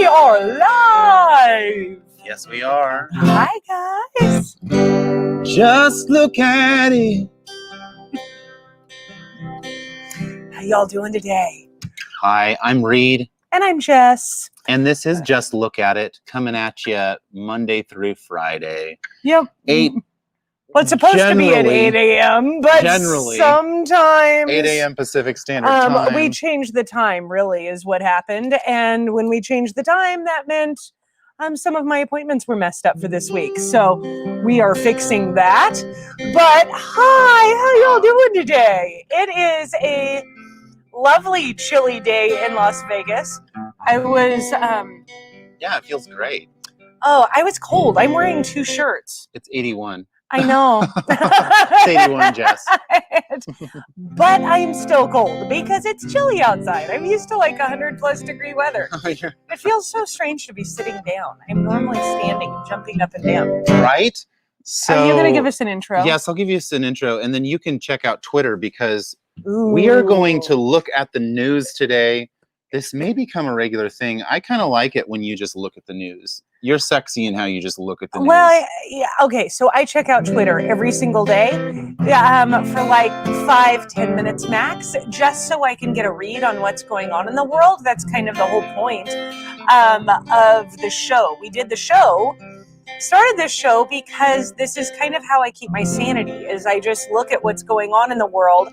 are live. Yes, we are. Hi, guys. Just look at it. How y'all doing today? Hi, I'm Reed. And I'm Jess. And this is Just Look at It, coming at you Monday through Friday. Yep. 8. Well, it's supposed to be at 8 a.m., but sometimes 8 a.m. Pacific Standard Time. We changed the time, really, is what happened. And when we changed the time, that meant some of my appointments were messed up for this week. So we are fixing that. But hi, how y'all doing today? It is a lovely, chilly day in Las Vegas. I was... yeah, it feels great. Oh, I was cold. I'm wearing 2 shirts. It's 81. I know. It's 81, Jess. But I'm still cold because it's chilly outside. I'm used to like 100+ degree weather. It feels so strange to be sitting down. I'm normally standing and jumping up and down. Right? So, are you going to give us an intro? Yes, I'll give you an intro, and then you can check out Twitter because Ooh. We are going to look at the news today. This may become a regular thing. I kind of like it when you just look at the news. You're sexy in how you just look at the news. Well, yeah, okay, so I check out Twitter every single day for like 5-10 minutes max, just so I can get a read on what's going on in the world. That's kind of the whole point of the show. Started this show because this is kind of how I keep my sanity, is I just look at what's going on in the world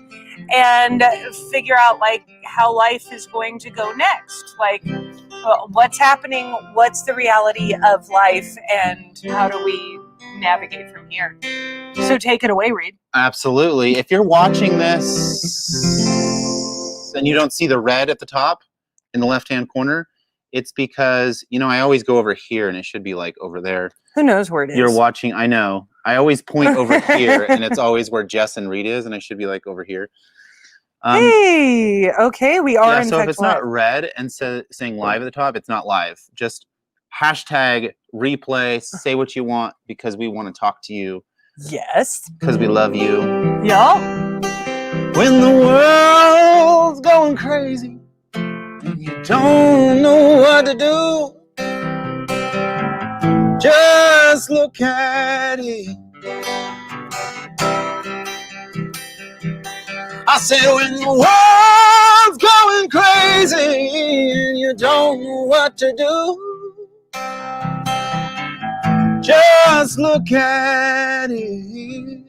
and figure out like how life is going to go next. Like what's happening, what's the reality of life, and how do we navigate from here? So take it away, Reed. Absolutely. If you're watching this and you don't see the red at the top in the left-hand corner, it's because, I always go over here and it should be like over there. Who knows where it is? You're watching. I know. I always point over here and it's always where Jess and Reed is, and I should be like over here. Hey, okay, we are in so fact if it's live. not red and saying live at the top, it's not live. Just hashtag replay, say what you want because we want to talk to you. Yes. Because we love you. Y'all. When the world's going crazy and you don't know what to do, just look at it. I said when the world's going crazy and you don't know what to do, just look at it.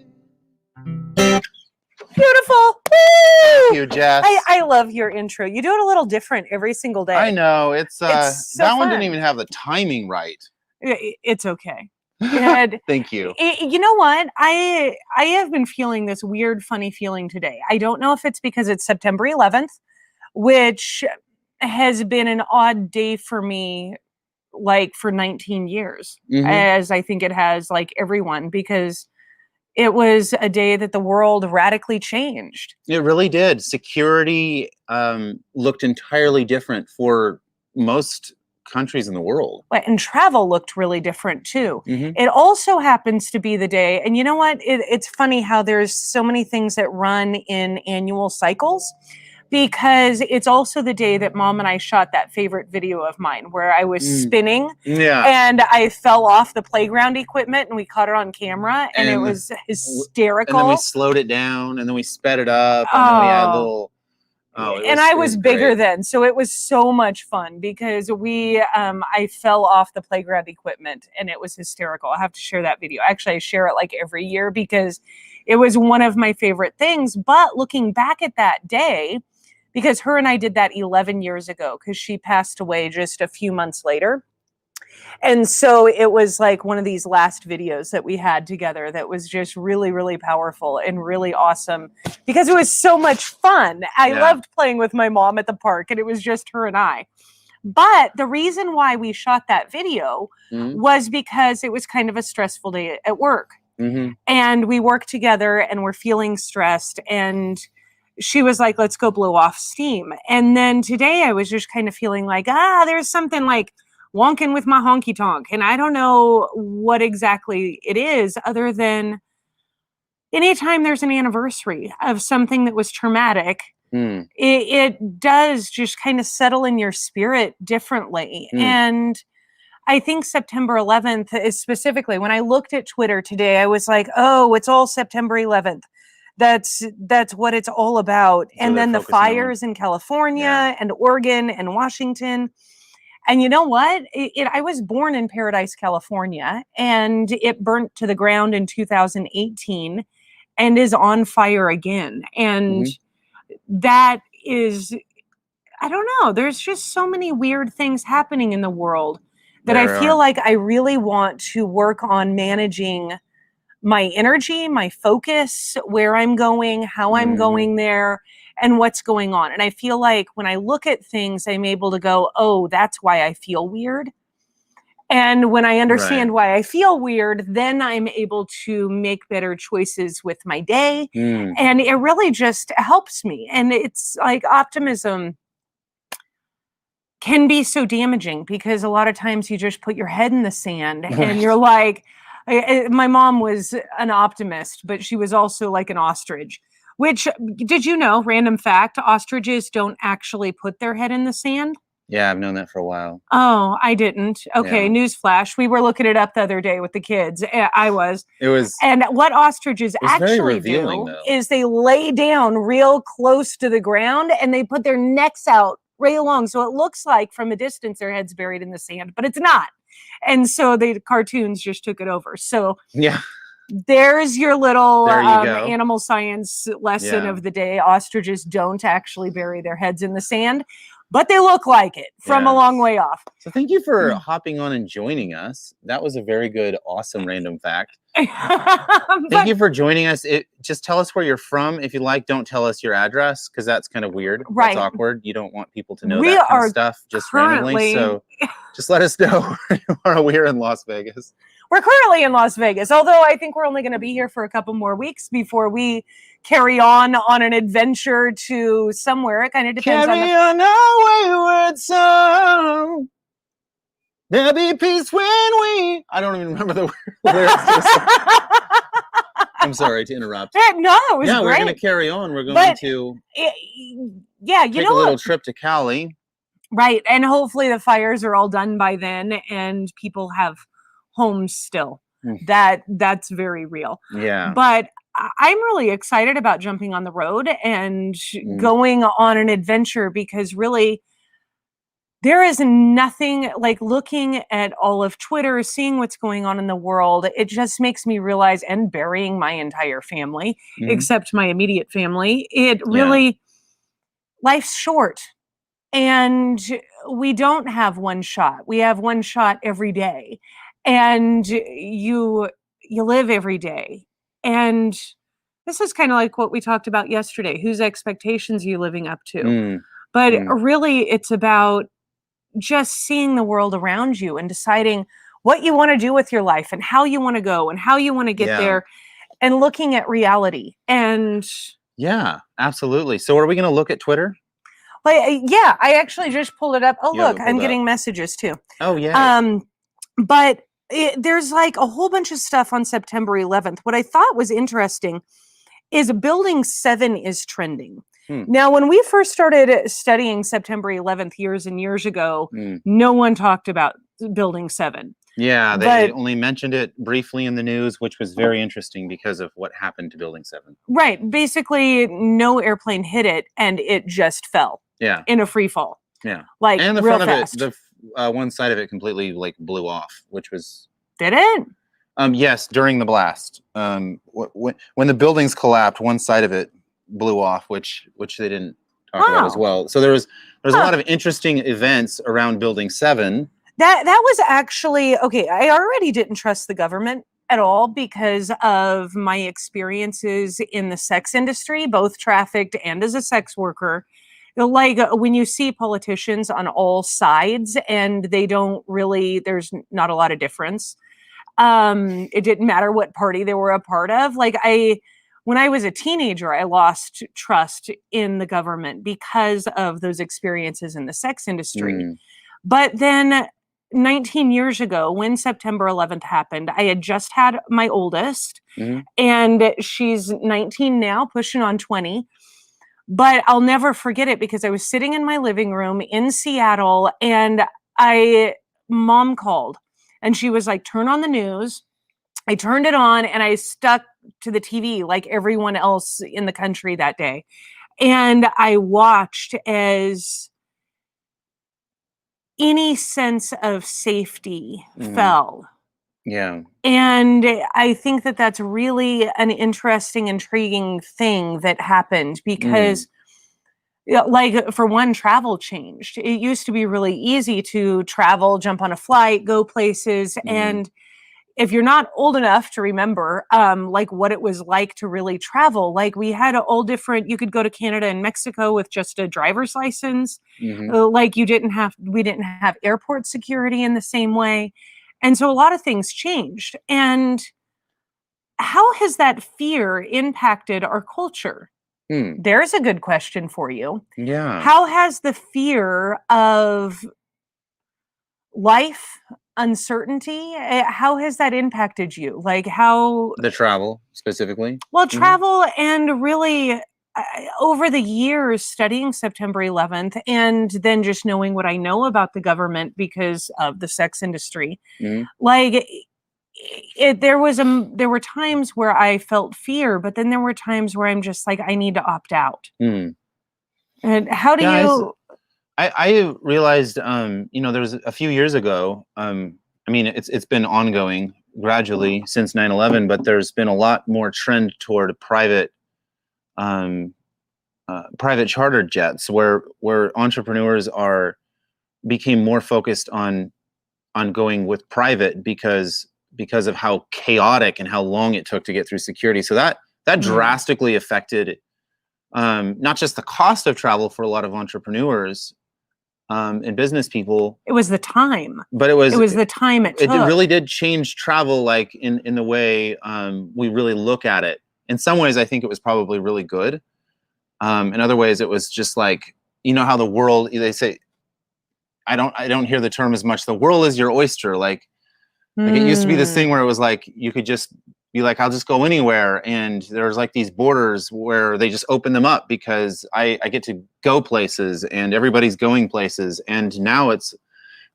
Beautiful. Woo! Thank you, Jess. I love your intro. You do it a little different every single day. I know. It's so that one fun. didn't even have the timing right. It's okay. Thank you. You know what? I have been feeling this weird, funny feeling today. I don't know if it's because it's September 11th, which has been an odd day for me, like for 19 years, as I think it has, like everyone, because it was a day that the world radically changed. It really did. Security looked entirely different for most countries in the world. And travel looked really different too. It also happens to be the day, and you know what? It's funny how there's so many things that run in annual cycles, because it's also the day that Mom and I shot that favorite video of mine where I was spinning and I fell off the playground equipment and we caught it on camera and it was hysterical. And then we slowed it down and then we sped it up and then we had a little... I was bigger then, so it was so much fun because I fell off the playground equipment and it was hysterical. I have to share that video. Actually, I share it like every year because it was one of my favorite things. But looking back at that day, because her and I did that 11 years ago because she passed away just a few months later. And so it was like one of these last videos that we had together that was just really, really powerful and really awesome because it was so much fun. I loved playing with my mom at the park and it was just her and I. But the reason why we shot that video was because it was kind of a stressful day at work. And we worked together and we're feeling stressed, and she was like, let's go blow off steam. And then today I was just kind of feeling like, there's something like wonking with my honky tonk. And I don't know what exactly it is other than anytime there's an anniversary of something that was traumatic, Mm. it does just kind of settle in your spirit differently. Mm. And I think September 11th is specifically, when I looked at Twitter today, I was like, oh, it's all September 11th. That's what it's all about. So And they're then the focusing on- fires in California Yeah. and Oregon and Washington. And you know what? I was born in Paradise, California, and it burnt to the ground in 2018 and is on fire again. And that is, I don't know, there's just so many weird things happening in the world that I feel like I really want to work on managing my energy, my focus, where I'm going, how I'm going there, and what's going on. And I feel like when I look at things, I'm able to go, oh, that's why I feel weird. And when I understand why I feel weird, then I'm able to make better choices with my day. And it really just helps me. And it's like optimism can be so damaging because a lot of times you just put your head in the sand and you're like, my mom was an optimist, but she was also like an ostrich, which, did you know, random fact, ostriches don't actually put their head in the sand? Yeah, I've known that for a while. Oh, I didn't. Okay, Yeah. newsflash. We were looking it up the other day with the kids. I was. It was. And what ostriches very actually revealing, do though. is they lay down real close to the ground and they put their necks out right along. So it looks like from a distance their head's buried in the sand, but it's not. And so the cartoons just took it over. So Yeah. there's your little There you go. animal science lesson of the day. Ostriches don't actually bury their heads in the sand, but they look like it from a long way off. So thank you for hopping on and joining us. That was a very good, awesome random fact. Thank you for joining us. Just tell us where you're from. If you like, don't tell us your address because that's kind of weird. Right. That's awkward. You don't want people to know that kind of stuff just randomly. So just let us know where you are. We're in Las Vegas. We're currently in Las Vegas, although I think we're only going to be here for a couple more weeks before we carry on an adventure to somewhere. It kind of depends Carry on our wayward song. There'll be peace when we... I don't even remember the lyrics to the song. I'm sorry to interrupt. No, it was great. We're going to carry on. We're going to take a little trip to Cali. Right, and hopefully the fires are all done by then and people have homes still. That's very real. Yeah. But I'm really excited about jumping on the road and going on an adventure because really there is nothing like looking at all of Twitter, seeing what's going on in the world. It just makes me realize, and burying my entire family, except my immediate family, it really, life's short. And we don't have one shot. We have one shot every day. And you live every day. And this is kind of like what we talked about yesterday. Whose expectations are you living up to? But really, it's about just seeing the world around you and deciding what you want to do with your life and how you want to go and how you want to get there and looking at reality. And yeah, absolutely. So are we going to look at Twitter? Yeah, I actually just pulled it up. Oh, look, I'm getting messages too. Oh, yeah. But there's like a whole bunch of stuff on September 11th. What I thought was interesting is Building 7 is trending. Now, when we first started studying September 11th years and years ago, no one talked about Building 7. Yeah, they only mentioned it briefly in the news, which was very interesting because of what happened to Building 7. Right. Basically, no airplane hit it, and it just fell. Yeah. In a free fall. Yeah. Like, and the real front fast. of it, the one side of it completely like blew off, which was... Did it? Yes, during the blast. When the buildings collapsed, one side of it blew off, which they didn't talk about as well. So there's a lot of interesting events around Building 7. That was actually okay. I already didn't trust the government at all because of my experiences in the sex industry, both trafficked and as a sex worker. Like when you see politicians on all sides and they don't really, there's not a lot of difference. It didn't matter what party they were a part of. Like when I was a teenager, I lost trust in the government because of those experiences in the sex industry. But then 19 years ago, when September 11th happened, I had just had my oldest, and she's 19 now, pushing on 20. But I'll never forget it because I was sitting in my living room in Seattle, and mom called, and she was like, turn on the news. I turned it on, and I stuck to the TV like everyone else in the country that day. And I watched as any sense of safety fell. Yeah. And I think that that's really an interesting, intriguing thing that happened because, like, for one, travel changed. It used to be really easy to travel, jump on a flight, go places. And if you're not old enough to remember, like what it was like to really travel, like we had all different, you could go to Canada and Mexico with just a driver's license. Like we didn't have airport security in the same way. And so a lot of things changed. And how has that fear impacted our culture? There's a good question for you. Yeah. How has the fear of life, uncertainty, how has that impacted you? Like how the travel specifically? Well, travel and really over the years studying September 11th and then just knowing what I know about the government because of the sex industry. Like there were times where I felt fear, but then there were times where I'm just like, I need to opt out. And how do you I realized, you know, there was a few years ago, I mean, it's been ongoing gradually since 9/11, but there's been a lot more trend toward private chartered jets where entrepreneurs became more focused on going with private because of how chaotic and how long it took to get through security. So that drastically affected not just the cost of travel for a lot of entrepreneurs and business people. It was the time. But it was the time it took. It really did change travel, like in the way we really look at it. In some ways, I think it was probably really good. In other ways, it was just like, you know how the world, they say, I don't hear the term as much. The world is your oyster. Like it used to be this thing where it was like you could just be like, I'll just go anywhere, and there's like these borders where they just open them up because I get to go places and everybody's going places. And now it's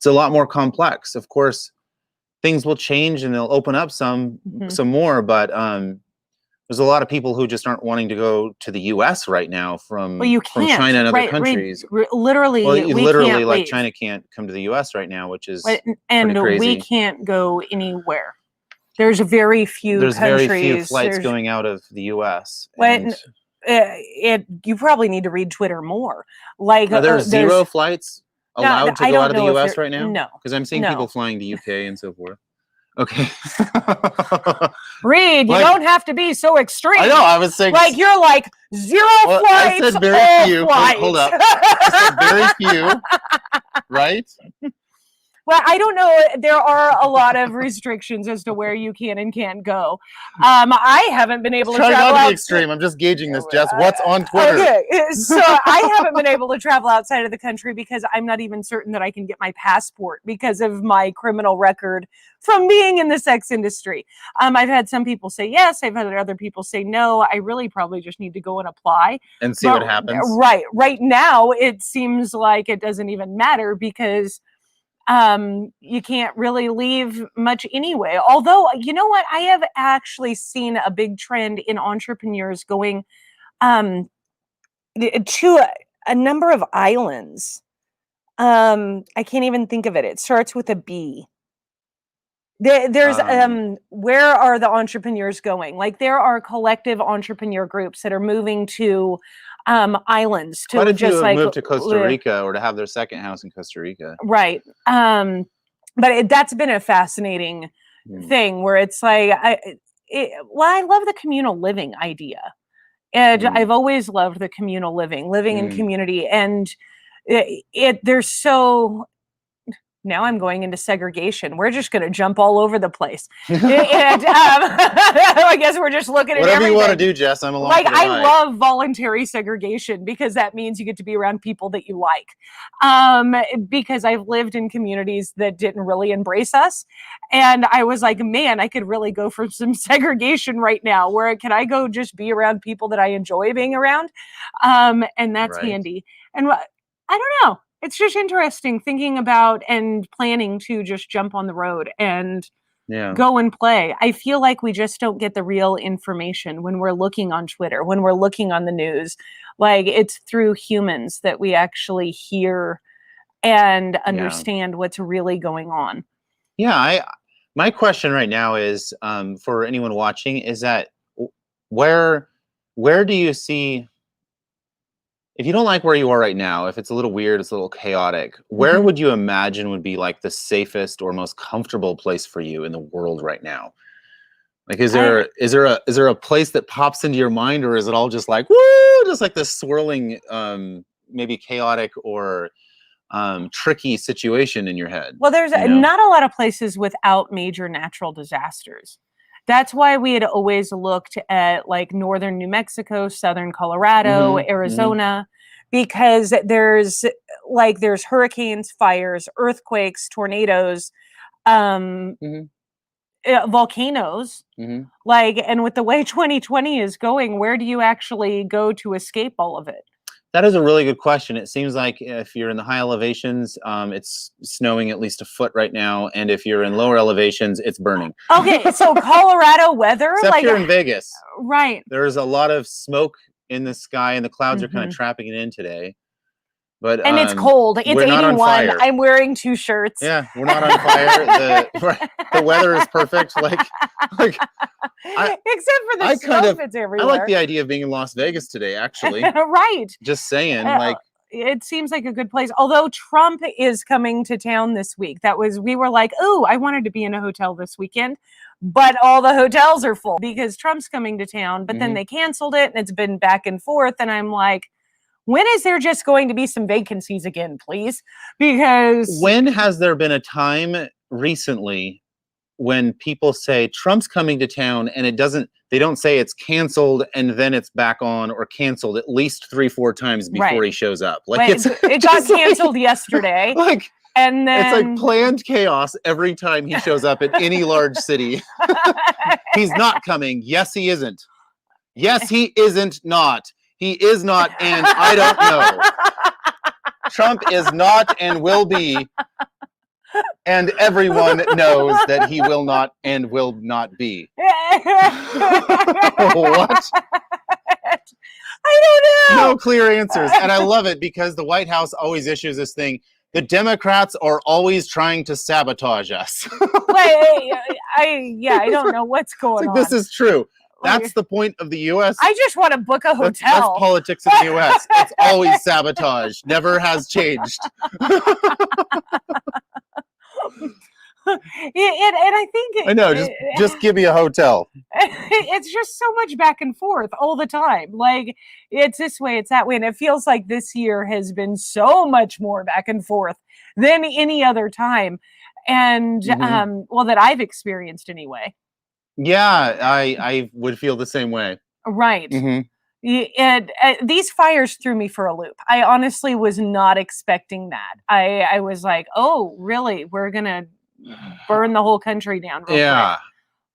a lot more complex. Of course, things will change and they'll open up some more, but there's a lot of people who just aren't wanting to go to the U.S. right now from China and other countries. Literally, literally, like China can't come to the U.S. right now, which is and pretty crazy. We can't go anywhere. There's very few flights going out of the U.S. You probably need to read Twitter more. Like, are there zero flights allowed to go out of the U.S. right now? No, because I'm seeing people flying to UK and so forth. Okay. Reed, you don't have to be so extreme. I know. I was saying, like you're like zero flights. I said very few. Hold up. I said very few. Right. Well, I don't know. There are a lot of restrictions as to where you can and can't go. I haven't been able to travel. Try not to be extreme. I'm just gauging this, Jess. What's on Twitter? Okay, so I haven't been able to travel outside of the country because I'm not even certain that I can get my passport because of my criminal record from being in the sex industry. I've had some people say yes. I've had other people say no. I really probably just need to go and apply and see what happens. Right now, it seems like it doesn't even matter because you can't really leave much anyway. Although, you know what? I have actually seen a big trend in entrepreneurs going to a number of islands. I can't even think of it. It starts with a B. There's where are the entrepreneurs going? Like there are collective entrepreneur groups that are moving to islands to move to Costa Rica or to have their second house in Costa Rica. Right. But that's been a fascinating thing where it's like, I love the communal living idea. And I've always loved the communal living in community. And there's so now I'm going into segregation. We're just going to jump all over the place. And I guess we're just looking at whatever everything. you want to do, Jess. I'm along Like, for the I ride. love voluntary segregation because that means you get to be around people that you like. Because I've lived in communities that didn't really embrace us. And I was like, man, I could really go for some segregation right now. Where can I go just be around people that I enjoy being around? And that's handy. And I don't know. It's just interesting thinking about and planning to just jump on the road and go and play. I feel like we just don't get the real information when we're looking on Twitter, when we're looking on the news. Like, it's through humans that we actually hear and understand what's really going on. Yeah, my question right now is, for anyone watching, is that where do you see, if you don't like where you are right now, if it's a little weird, it's a little chaotic, where would you imagine would be like the safest or most comfortable place for you in the world right now? Like, is there a place that pops into your mind, or is it all just like, woo, just like this swirling, maybe chaotic or tricky situation in your head? Well, there's not a lot of places without major natural disasters. That's why we had always looked at like northern New Mexico, southern Colorado, Arizona, because there's hurricanes, fires, earthquakes, tornadoes, volcanoes. Like, and with the way 2020 is going, where do you actually go to escape all of it? That is a really good question. It seems like if you're in the high elevations, it's snowing at least a foot right now, and if you're in lower elevations, it's burning. Okay, so Colorado weather, except like you're in Vegas, right? There's a lot of smoke in the sky, and the clouds are kind of trapping it in today. But and it's cold. It's 81. I'm wearing 2 shirts. Yeah, we're not on fire. The weather is perfect. Like except for the snow that's everywhere. I like the idea of being in Las Vegas today, actually. Right. Just saying, it seems like a good place. Although Trump is coming to town this week. We were like, oh, I wanted to be in a hotel this weekend, but all the hotels are full because Trump's coming to town. But then they canceled it, and it's been back and forth. And I'm like, when is there just going to be some vacancies again, please? Because when has there been a time recently when people say Trump's coming to town and they don't say it's canceled and then it's back on, or canceled at least 3-4 times before he shows up? Like, it got canceled yesterday. And then it's like planned chaos every time he shows up in any large city. He's not coming. Yes, he isn't. Yes, he isn't not. He is not, and I don't know. Trump is not and will be, and everyone knows that he will not and will not be. What? I don't know. No clear answers. And I love it because the White House always issues this thing: the Democrats are always trying to sabotage us. I don't know what's going on. This is true. That's the point of the U.S. I just want to book a hotel. That's politics in the U.S. It's always sabotage. Never has changed. And I think I know. Just give me a hotel. It's just so much back and forth all the time. Like, it's this way, it's that way, and it feels like this year has been so much more back and forth than any other time, and that I've experienced anyway. Yeah, I would feel the same way. Right. These fires threw me for a loop. I honestly was not expecting that. I was like, oh, really? We're going to burn the whole country down real quick.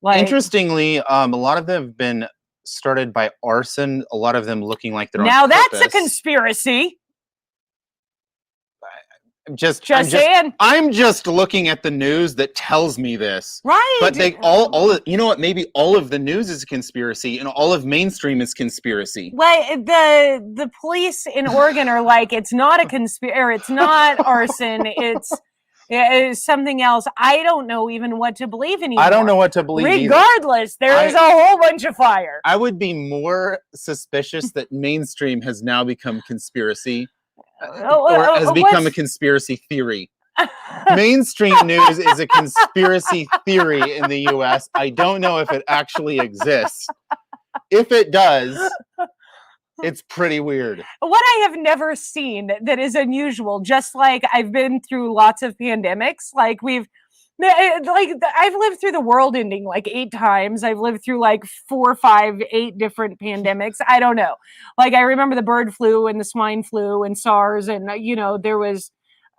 Like, interestingly, a lot of them have been started by arson. A lot of them looking like they're now on purpose. That's a conspiracy. I'm just looking at the news that tells me this. Right. But they all you know what? Maybe all of the news is a conspiracy, and all of mainstream is conspiracy. Well, the police in Oregon are like, it's not a conspiracy. It's not arson. It's something else. I don't know even what to believe anymore. I don't know what to believe. Regardless, there is a whole bunch of fire. I would be more suspicious that mainstream has now become conspiracy. Or has become a conspiracy theory. Mainstream news is a conspiracy theory in the U.S. I don't know if it actually exists. If it does, It's pretty weird. What I have never seen that is unusual, just like I've been through lots of pandemics, like I've lived through the world ending like 8 times. I've lived through like 4, 5, 8 different pandemics. I don't know. Like I remember the bird flu and the swine flu and SARS, and there was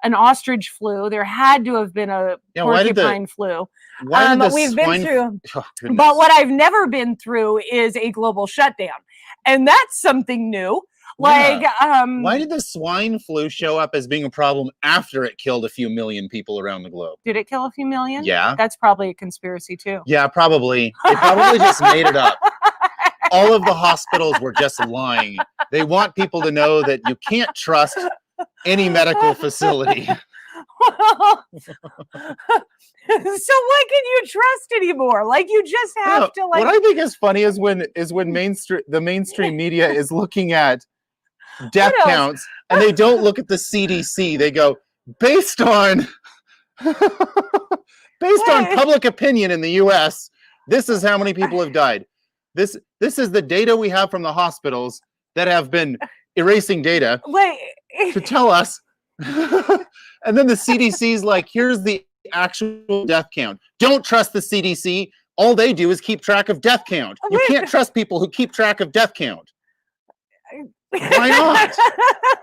an ostrich flu. There had to have been a porcupine flu. Why did the we've been through, oh, but what I've never been through is a global shutdown, and that's something new. Like, why did the swine flu show up as being a problem after it killed a few million people around the globe? Did it kill a few million? Yeah. That's probably a conspiracy too. Yeah, probably. They probably just made it up. All of the hospitals were just lying. They want people to know that you can't trust any medical facility. So what can you trust anymore? Like you just have to like. What I think is funny is when the mainstream media is looking at death counts and they don't look at the CDC. They go based on public opinion in the US, this is how many people have died. This is the data we have from the hospitals that have been erasing data to tell us. And then the CDC's like, here's the actual death count. Don't trust the CDC. All they do is keep track of death count. You can't trust people who keep track of death count. Why not?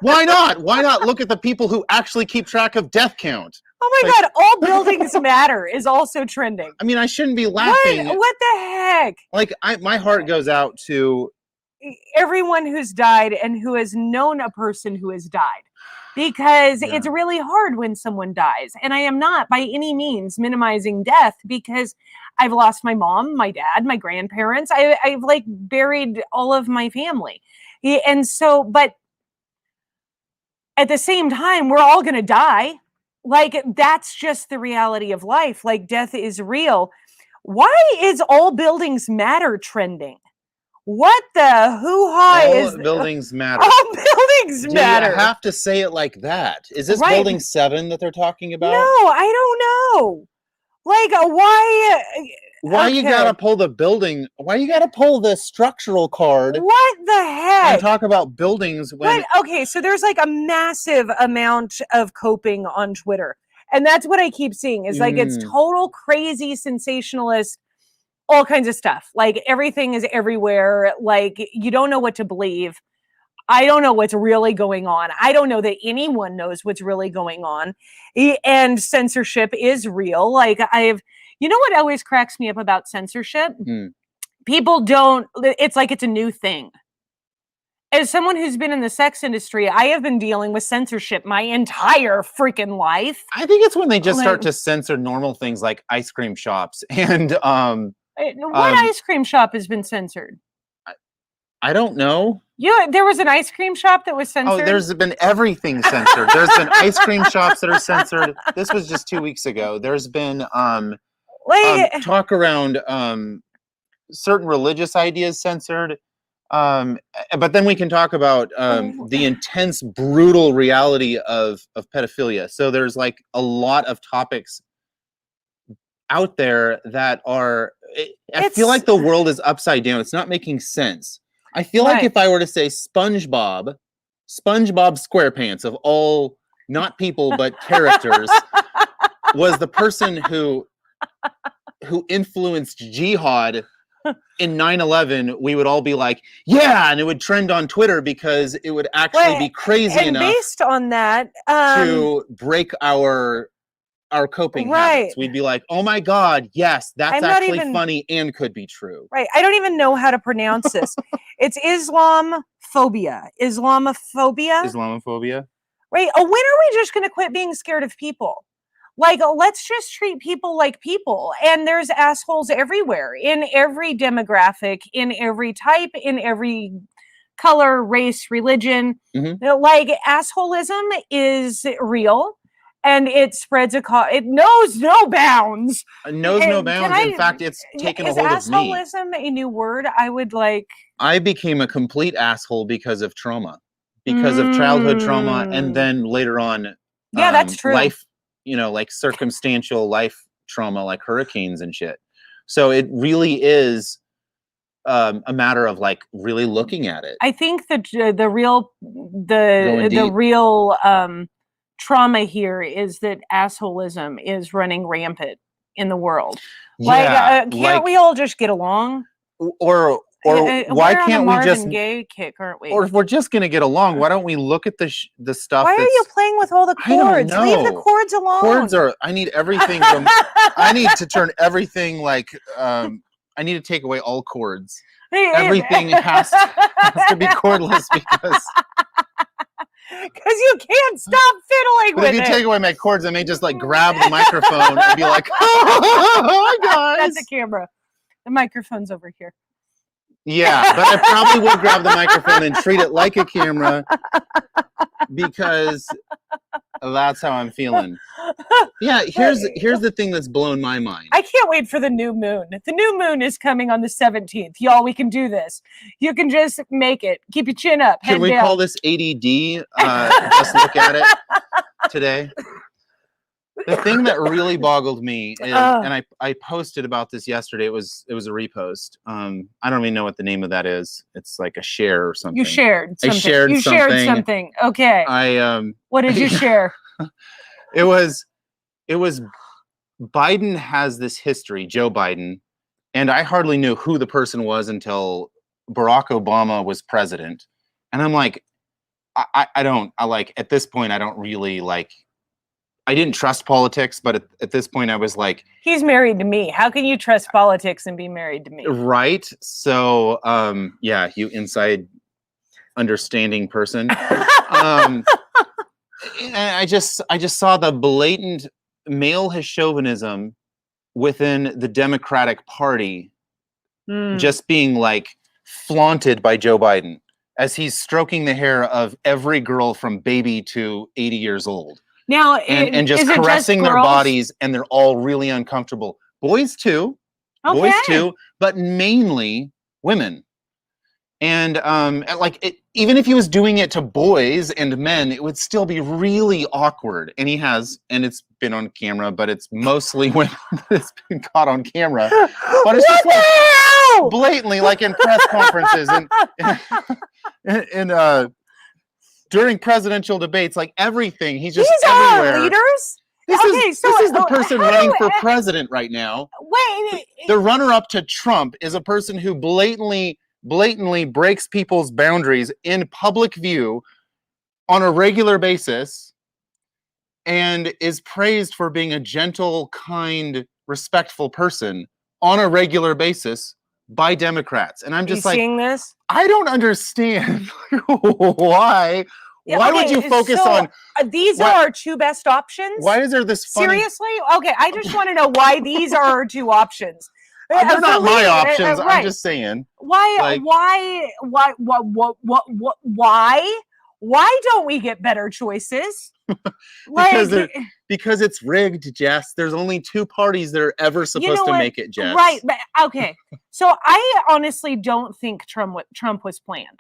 Why not? Why not look at the people who actually keep track of death count? Oh my God, all buildings matter is also trending. I mean, I shouldn't be laughing. What the heck? Like, my heart goes out to everyone who's died and who has known a person who has died. Because it's really hard when someone dies. And I am not by any means minimizing death, because I've lost my mom, my dad, my grandparents. I've like buried all of my family. And so, but at the same time, we're all going to die. Like, that's just the reality of life. Like, death is real. Why is all buildings matter trending? What the hoo-ha is... All buildings matter. All buildings matter. You have to say it like that. Is this building 7 that they're talking about? No, I don't know. Like, why... Why you gotta pull the building? Why you gotta pull the structural card? What the heck? And talk about buildings when... Okay, so there's like a massive amount of coping on Twitter. And that's what I keep seeing, is like it's total crazy, sensationalist, all kinds of stuff. Like everything is everywhere. Like you don't know what to believe. I don't know what's really going on. I don't know that anyone knows what's really going on. And censorship is real. Like you know what always cracks me up about censorship? People don't, it's like it's a new thing. As someone who's been in the sex industry, I have been dealing with censorship my entire freaking life. I think it's when they just start to censor normal things like ice cream shops and what ice cream shop has been censored? I don't know. There was an ice cream shop that was censored? Oh, there's been everything censored. There's been ice cream shops that are censored. This was just 2 weeks ago. There's been talk around certain religious ideas censored. But then we can talk about the intense, brutal reality of pedophilia. So there's like a lot of topics out there that are, I feel like the world is upside down. It's not making sense. I feel like if I were to say SpongeBob SquarePants, of all, not people, but characters, was the person who influenced jihad in 9/11, we would all be like, yeah, and it would trend on Twitter because it would actually be crazy enough based on that to break our coping habits. We'd be like, oh my God, yes, that's actually funny and could be true. Right. I don't even know how to pronounce this. It's Islamophobia. Islamophobia. Right. When are we just going to quit being scared of people? Like, let's just treat people like people. And there's assholes everywhere, in every demographic, in every type, in every color, race, religion. Like, assholism is real. And it spreads it knows no bounds. No bounds. In fact, it's taken a hold of me. Is assholism a new word? I became a complete asshole because of trauma. Because of childhood trauma. And then later on, that's true. Life, like circumstantial life trauma, like hurricanes and shit. So it really is a matter of like really looking at it. I think the real trauma here is that assholism is running rampant in the world. Yeah, Can't we all just get along? Or why can't we just Gaye kick, aren't we? Or if we're just gonna get along, why don't we look at the stuff? Why are you playing with all the cords? Leave the cords alone. Cords are. I need everything from. I need to turn everything like. I need to take away all cords. Everything has to be cordless because you can't stop fiddling with it. If you take away my cords, I may just like grab the microphone and be like, "Oh, guys!" That's a camera. The microphone's over here. Yeah, but I probably would grab the microphone and treat it like a camera because that's how I'm feeling. Yeah, here's the thing that's blown my mind. I can't wait for the new moon. The new moon is coming on the 17th. Y'all, we can do this. You can just make it. Keep your chin up. Can we call this ADD? Just look at it today. The thing that really boggled me is, and I posted about this yesterday. It was a repost. I don't even know what the name of that is. It's like a share or something. You shared something. You shared something. Okay. What did you share? It was Biden has this history, Joe Biden, and I hardly knew who the person was until Barack Obama was president. And I'm like, at this point, I don't really like. I didn't trust politics, but at this point I was like... He's married to me. How can you trust politics and be married to me? Right. So, yeah, you inside understanding person. And I just saw the blatant male chauvinism within the Democratic Party just being like flaunted by Joe Biden as he's stroking the hair of every girl from baby to 80 years old. Now, and just caressing their bodies, and they're all really uncomfortable. Boys too, but mainly women. And even if he was doing it to boys and men, it would still be really awkward. And it's been on camera, but it's mostly women that's been caught on camera. But it's just like blatantly, like in press conferences and during presidential debates, like everything, he's everywhere. Are leaders? This is the person running for president right now. Wait. The runner-up to Trump is a person who blatantly breaks people's boundaries in public view on a regular basis and is praised for being a gentle, kind, respectful person on a regular basis by Democrats. And I'm just seeing this? I don't understand why. Why would you focus on these are our two best options? Why is there this funny... Seriously? Okay, I just want to know why these are our two options. They're not my options. Right. I'm just saying. Why don't we get better choices? Because it's rigged, Jess. There's only two parties that are ever supposed to make it, Jess. Right. But, okay. So I honestly don't think Trump was planned.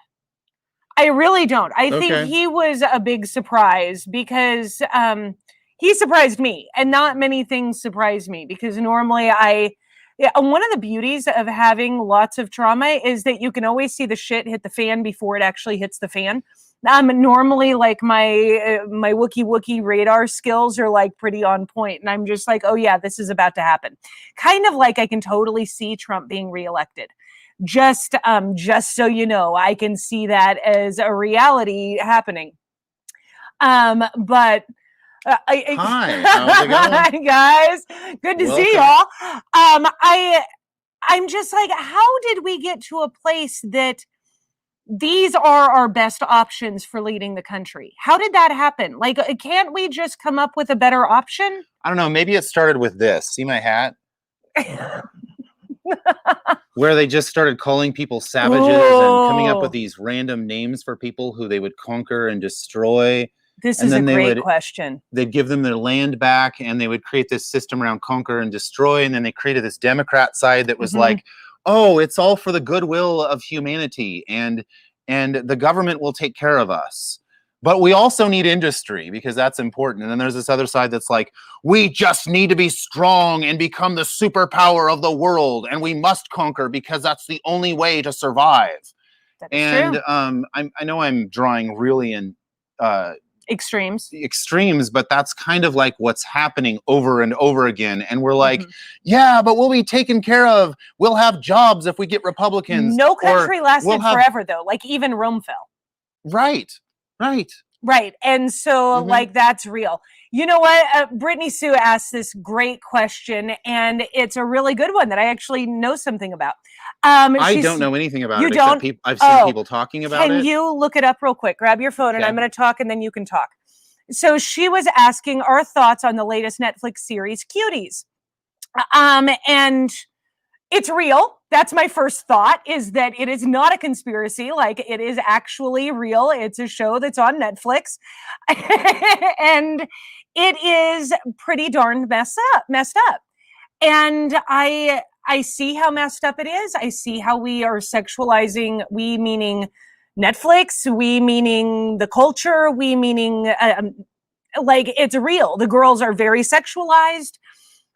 I really don't. I think he was a big surprise because he surprised me, and not many things surprise me because normally one of the beauties of having lots of trauma is that you can always see the shit hit the fan before it actually hits the fan. Normally, like my Wookiee radar skills are like pretty on point, and I'm just like, oh yeah, this is about to happen. Kind of like I can totally see Trump being reelected. Just so you know, I can see that as a reality happening. But hi, how's it going? Guys, good to see y'all. I'm just like, how did we get to a place that these are our best options for leading the country? How did that happen? Like, can't we just come up with a better option? I don't know. Maybe it started with this. See my hat? Where they just started calling people savages and coming up with these random names for people who they would conquer and destroy. This is a great question. They'd give them their land back, and they would create this system around conquer and destroy. And then they created this Democrat side that was like, oh, it's all for the goodwill of humanity, and the government will take care of us. But we also need industry because that's important. And then there's this other side that's like, we just need to be strong and become the superpower of the world, and we must conquer because that's the only way to survive. And I know I'm drawing really in extremes, but that's kind of like what's happening over and over again. And we're like, yeah, but we'll be taken care of. We'll have jobs if we get Republicans. No country lasted forever, though. Like, even Rome fell. Right. And so like, that's real. You know what? Brittany Sue asked this great question, and it's a really good one that I actually know something about. I don't know anything about it. You don't? I've seen people talking about it. Can you look it up real quick? Grab your phone, and I'm going to talk, and then you can talk. So she was asking our thoughts on the latest Netflix series, Cuties. And it's real. That's my first thought, is that it is not a conspiracy. Like, it is actually real. It's a show that's on Netflix. And it is pretty darn messed up. And I see how messed up it is. I see how we are sexualizing, we meaning Netflix, we meaning the culture, we meaning, like, it's real. The girls are very sexualized.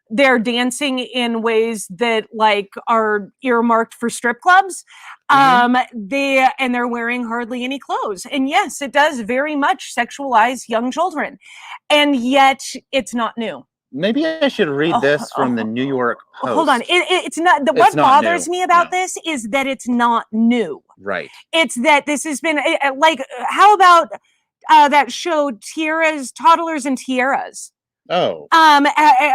They're dancing in ways that like are earmarked for strip clubs. They're wearing hardly any clothes. And yes, it does very much sexualize young children. And yet it's not new. Maybe I should read this from the New York Post. Hold on. It's not. What bothers me about this is that it's not new. Right. It's that this has been like, how about that show Toddlers and Tiaras? Oh.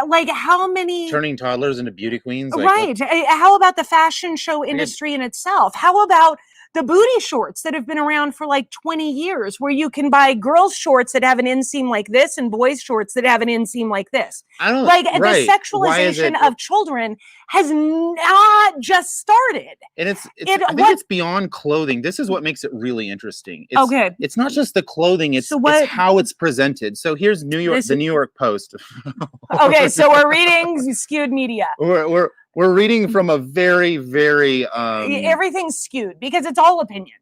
Like, how many turning toddlers into beauty queens? Like, right. How about the fashion show industry in itself? How about the booty shorts that have been around for like 20 years, where you can buy girls' shorts that have an inseam like this and boys' shorts that have an inseam like this? The sexualization of children has not just started. And I think it's beyond clothing. This is what makes it really interesting. It's not just the clothing, it's how it's presented. So here's the New York Post. Okay, so we're reading skewed media. We're reading from a very, very everything's skewed because it's all opinion.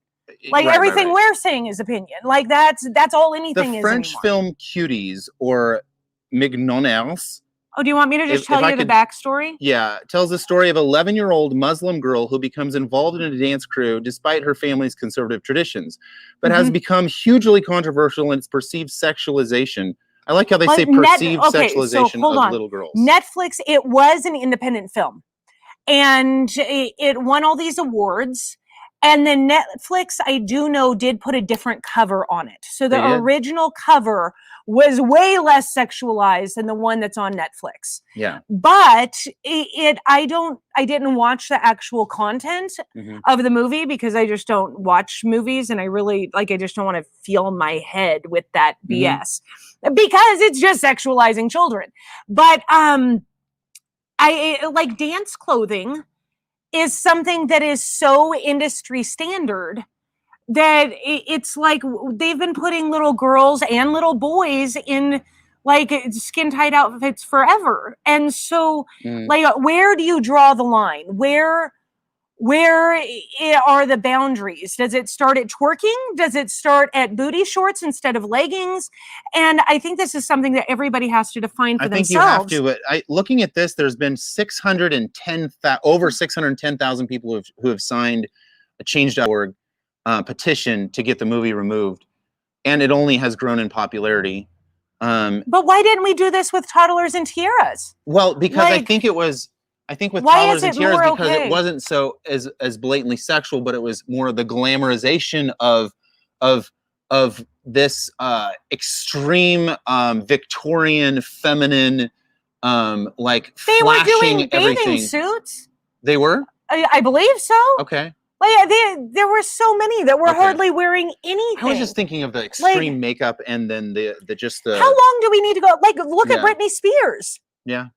Like, everything we're saying is opinion. Like, that's all anything is. The French film Cuties, or Mignonnes. Oh, do you want me to just tell you the backstory? Yeah, tells the story of an 11-year-old Muslim girl who becomes involved in a dance crew despite her family's conservative traditions, but has become hugely controversial in its perceived sexualization. I like how they say perceived sexualization of little girls. Netflix, it was an independent film, and it won all these awards. And then Netflix, I do know, did put a different cover on it. So the original cover was way less sexualized than the one that's on Netflix. Yeah. But I didn't watch the actual content of the movie because I just don't watch movies, and I just don't want to fill my head with that BS because it's just sexualizing children. But I like dance clothing is something that is so industry standard that it's like they've been putting little girls and little boys in like skin tight outfits forever. And so like, where do you draw the line? Where are the boundaries? Does it start at twerking? Does it start at booty shorts instead of leggings? And I think this is something that everybody has to define for themselves. I think you have to. Looking at this, there's been over 610,000 people who have signed a Change.org petition to get the movie removed, and it only has grown in popularity. But why didn't we do this with Toddlers and Tiaras? Well, because I think with Toddlers and Tiaras, because it wasn't so as blatantly sexual, but it was more the glamorization of this extreme Victorian feminine like they were doing everything. Bathing suits. They were? I believe so. Okay. Like, there were so many that were hardly wearing anything. I was just thinking of the extreme makeup, and then the how long do we need to go? Like, look at Britney Spears. Yeah.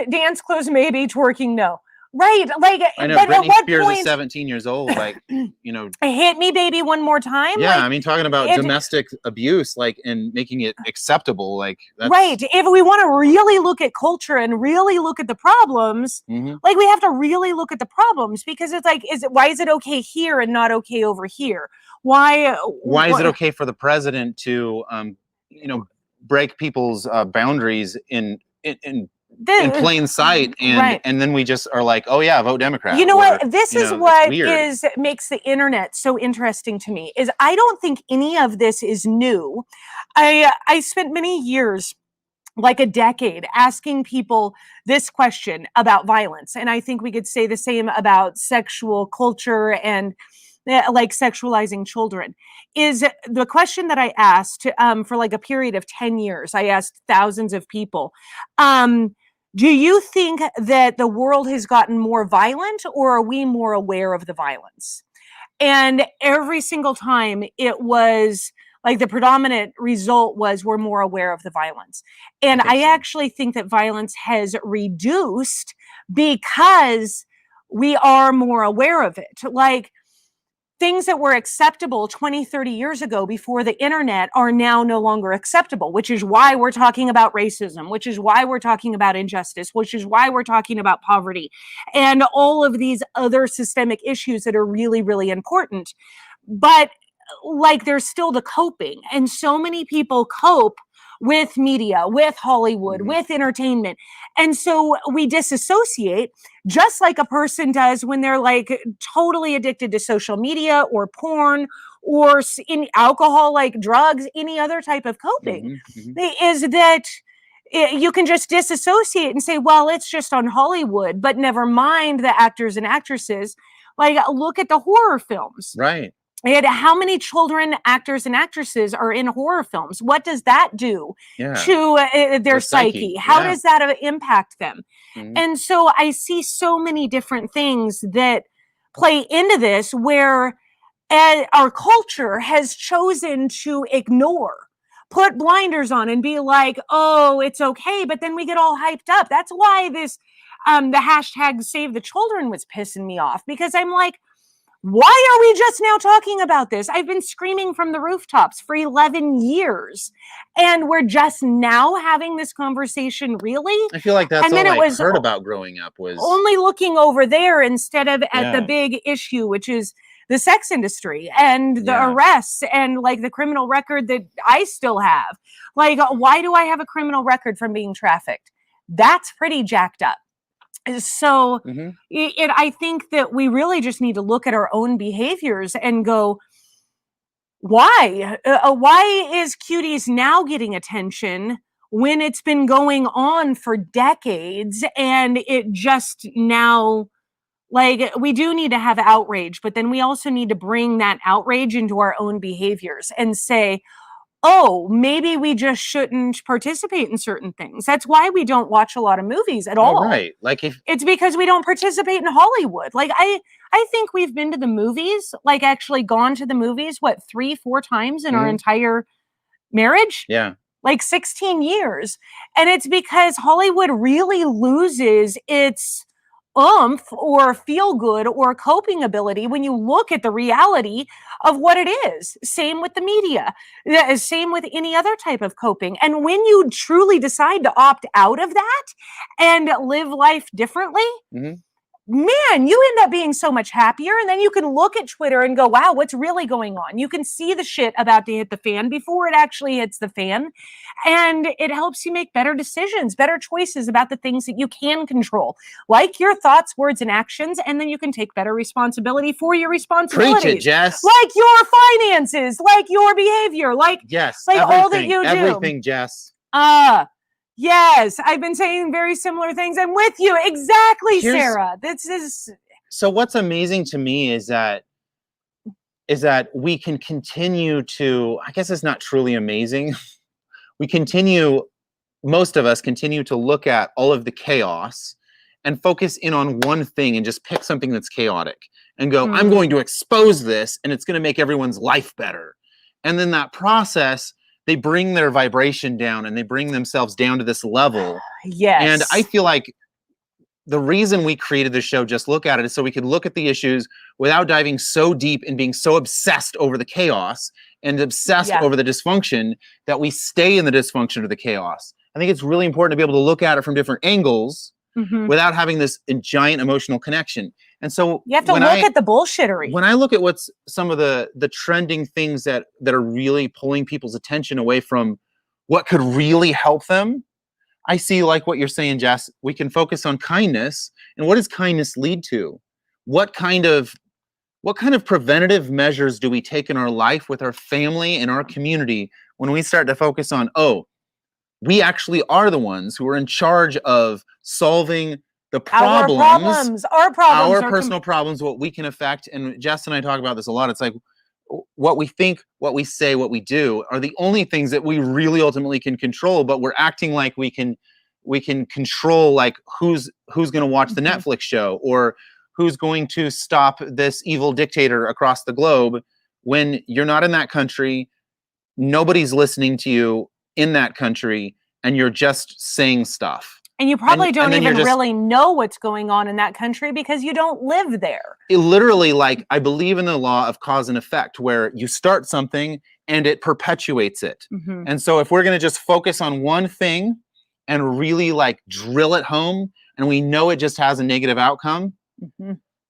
Dance clothes, maybe. Twerking, no. Right. Like, I know but at Britney what Spears is point 17 years old. Like, hit me, baby, one more time? yeah. Like, I mean, talking about it, domestic abuse, like, and making it acceptable, like right. that's If we want to really look at culture and really look at the problems, like we have to really look at the problems, because it's like, why is it okay here and not okay over here? Why is it okay for the president to, break people's boundaries in plain sight, right. and then we just are like, oh yeah, vote Democrat. You know what? This is it's what weird. makes the internet so interesting to me, is I don't think any of this is new. I spent many years, like a decade, asking people this question about violence. And I think we could say the same about sexual culture and like sexualizing children. Is the question that I asked for like a period of 10 years. I asked thousands of people. Do you think that the world has gotten more violent, or are we more aware of the violence? And every single time it was like the predominant result was we're more aware of the violence. And I actually think that violence has reduced because we are more aware of it. Like, things that were acceptable 20, 30 years ago before the internet are now no longer acceptable, which is why we're talking about racism, which is why we're talking about injustice, which is why we're talking about poverty and all of these other systemic issues that are really, really important. But like, there's still the coping, and so many people cope with media, with Hollywood, with entertainment. And so we disassociate, just like a person does when they're like totally addicted to social media or porn or in alcohol, like drugs, any other type of coping, is that you can just disassociate and say, well, it's just on Hollywood, but never mind the actors and actresses. Like, look at the horror films. Right. And how many children, actors, and actresses are in horror films? What does that do to their psyche? How does that impact them? And so I see so many different things that play into this, where our culture has chosen to ignore, put blinders on, and be like, oh, it's okay. But then we get all hyped up. That's why this, the hashtag Save the Children was pissing me off, because I'm like, why are we just now talking about this? I've been screaming from the rooftops for 11 years, and we're just now having this conversation, really? I feel like that's all I heard about growing up, was only looking over there instead of at the big issue, which is the sex industry and the arrests and like the criminal record that I still have. Like, why do I have a criminal record from being trafficked? That's pretty jacked up. So I think that we really just need to look at our own behaviors and go, why? Why is Cuties now getting attention when it's been going on for decades, and it just now, like, we do need to have outrage, but then we also need to bring that outrage into our own behaviors and say, oh, maybe we just shouldn't participate in certain things. That's why we don't watch a lot of movies at all. Right. Like, if it's because we don't participate in Hollywood. Like, I think we've been to the movies, like actually gone to the movies, what, 3-4 times in our entire marriage? Yeah. Like 16 years. And it's because Hollywood really loses its oomph or feel good or coping ability when you look at the reality of what it is. Same with the media, same with any other type of coping. And when you truly decide to opt out of that and live life differently, man, you end up being so much happier. And then you can look at Twitter and go, wow, what's really going on? You can see the shit about to hit the fan before it actually hits the fan. And it helps you make better decisions, better choices about the things that you can control, like your thoughts, words, and actions. And then you can take better responsibility for your responsibilities. Preach it, Jess. Like your finances, like your behavior, like, like all that you do. Everything, Jess. Yes, I've been saying very similar things. I'm with you. Exactly, Sarah. This is... So what's amazing to me is that we can continue to, I guess it's not truly amazing. Most of us continue to look at all of the chaos and focus in on one thing and just pick something that's chaotic and go, I'm going to expose this and it's going to make everyone's life better. And then that process, they bring their vibration down and they bring themselves down to this level. Yes. And I feel like the reason we created this show, Just Look At It, is so we could look at the issues without diving so deep and being so obsessed over the chaos and obsessed over the dysfunction that we stay in the dysfunction or the chaos. I think it's really important to be able to look at it from different angles without having this giant emotional connection. And so you have to look at the bullshittery. When I look at what's some of the trending things that are really pulling people's attention away from what could really help them, I see, like what you're saying, Jess, we can focus on kindness. And what does kindness lead to? What kind of preventative measures do we take in our life with our family and our community when we start to focus on, oh, we actually are the ones who are in charge of solving the problems, our personal problems, what we can affect. And Jess and I talk about this a lot. It's like what we think, what we say, what we do are the only things that we really ultimately can control, but we're acting like we can control, like who's going to watch the Netflix show or who's going to stop this evil dictator across the globe when you're not in that country. Nobody's listening to you in that country, and you're just saying stuff. And you probably don't even really know what's going on in that country because you don't live there. It literally, like, I believe in the law of cause and effect, where you start something and it perpetuates it. And so if we're going to just focus on one thing and really like drill it home, and we know it just has a negative outcome,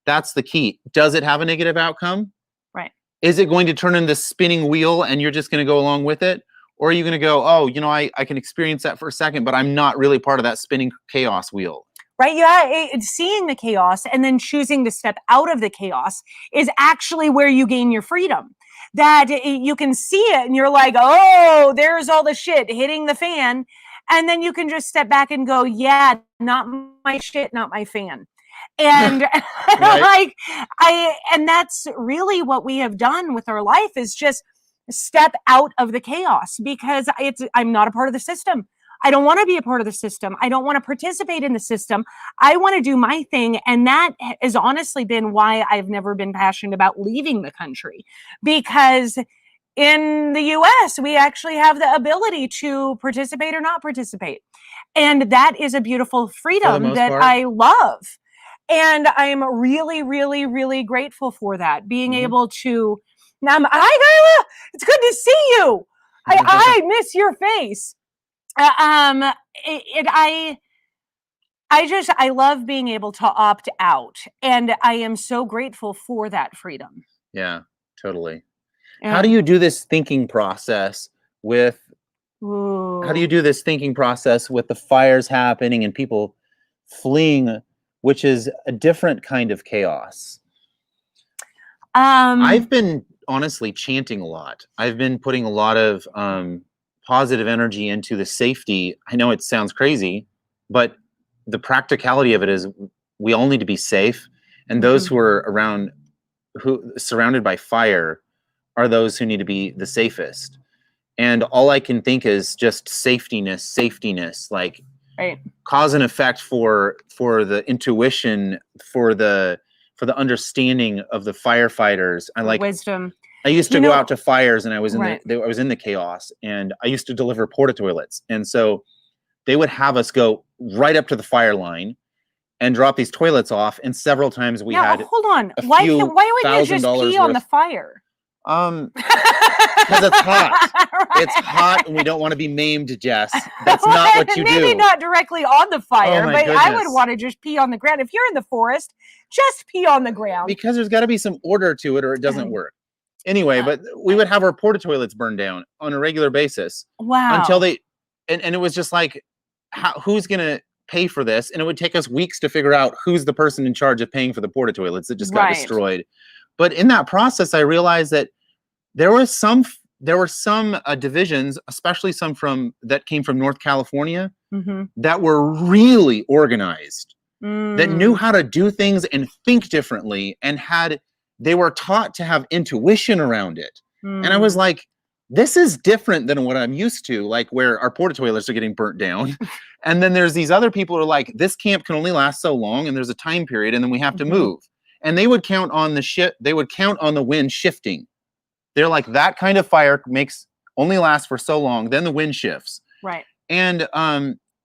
that's the key. Does it have a negative outcome? Right. Is it going to turn into this spinning wheel and you're just going to go along with it? Or are you going to go, oh, you know, I can experience that for a second, but I'm not really part of that spinning chaos wheel. Right. Yeah. Seeing the chaos and then choosing to step out of the chaos is actually where you gain your freedom. That you can see it and you're like, oh, there's all the shit hitting the fan. And then you can just step back and go, yeah, not my shit, not my fan. And and that's really what we have done with our life, is just step out of the chaos, because I'm not a part of the system. I don't want to be a part of the system. I don't want to participate in the system. I want to do my thing. And that has honestly been why I've never been passionate about leaving the country, because in the US, we actually have the ability to participate or not participate. And that is a beautiful freedom that I love. And I'm really, really, really grateful for that. Being able to, hi, Kyla, it's good to see you. I miss your face. I love being able to opt out, and I am so grateful for that freedom. Yeah, totally. How do you do this thinking process with, how do you do this thinking process with the fires happening and people fleeing, which is a different kind of chaos? I've been honestly chanting a lot. I've been putting a lot of positive energy into the safety. I know it sounds crazy, but the practicality of it is we all need to be safe. And those who are around, who surrounded by fire, are those who need to be the safest. And all I can think is just safetyness, like cause and effect for the intuition, for the understanding of the firefighters. I like wisdom. I used to go out to fires, and I was in I was in the chaos, and I used to deliver porta toilets. And so they would have us go right up to the fire line and drop these toilets off. And several times we had hold on. Why wouldn't you just pee on the fire? Because it's hot. It's hot, and we don't want to be maimed, Jess. That's not what you do. Maybe not directly on the fire, but goodness. I would want to just pee on the ground. If you're in the forest, just pee on the ground. Because there's got to be some order to it, or it doesn't work. Anyway, but we would have our porta toilets burned down on a regular basis. Wow. Until they, and it was just like, who's going to pay for this? And it would take us weeks to figure out who's the person in charge of paying for the porta toilets that just got destroyed. But in that process, I realized that there were some divisions, especially some that came from North California, that were really organized, that knew how to do things and think differently, and they were taught to have intuition around it. And I was like, this is different than what I'm used to, like where our porta toilets are getting burnt down. And then there's these other people who are like, this camp can only last so long, and there's a time period, and then we have to move. And they would count on the wind shifting. They're like, that kind of fire only lasts for so long, then the wind shifts. Right. And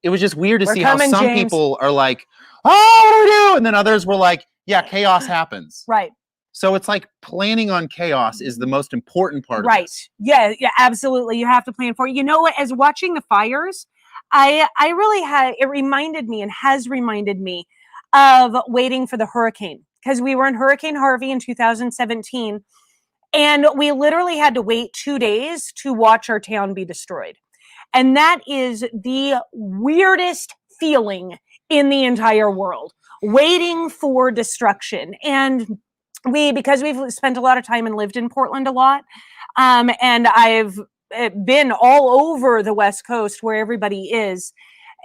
it it was just weird to We're see how coming, some James. people are like, oh, what do we do? And then others were like, yeah, chaos happens. Right. So it's like planning on chaos is the most important part of this. Yeah, absolutely. You have to plan for it. You know what? As watching the fires, I really had, it reminded me and has reminded me of waiting for the hurricane, because we were in Hurricane Harvey in 2017, and we literally had to wait 2 days to watch our town be destroyed. And that is the weirdest feeling in the entire world, waiting for destruction. And because we've spent a lot of time and lived in Portland a lot, and I've been all over the West Coast where everybody is,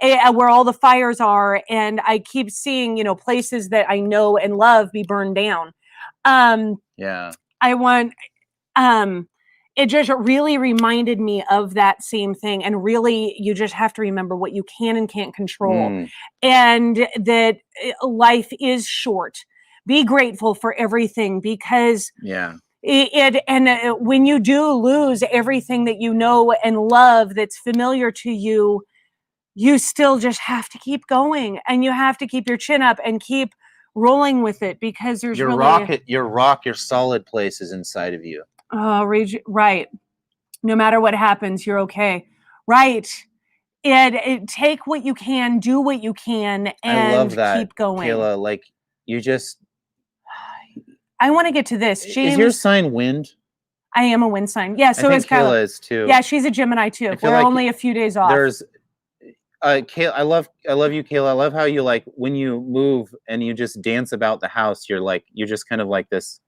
where all the fires are, and I keep seeing, places that I know and love be burned down. Yeah. I want, it just really reminded me of that same thing. And really, you just have to remember what you can and can't control, and that life is short. Be grateful for everything, because when you do lose everything that you know and love that's familiar to you, you still just have to keep going, and you have to keep your chin up and keep rolling with it, because there's your solid place is inside of you. Oh, right. No matter what happens, you're okay. Right. And take what you can, do what you can, and I love that, keep going. Kayla, like you just. I want to get to this. James, is your sign wind? I am a wind sign. Yeah, so is Kayla is too. Yeah, she's a Gemini too. We're like only a few days off. Kayla, I love you, Kayla. I love how you, like, when you move and you just dance about the house, you're just kind of like this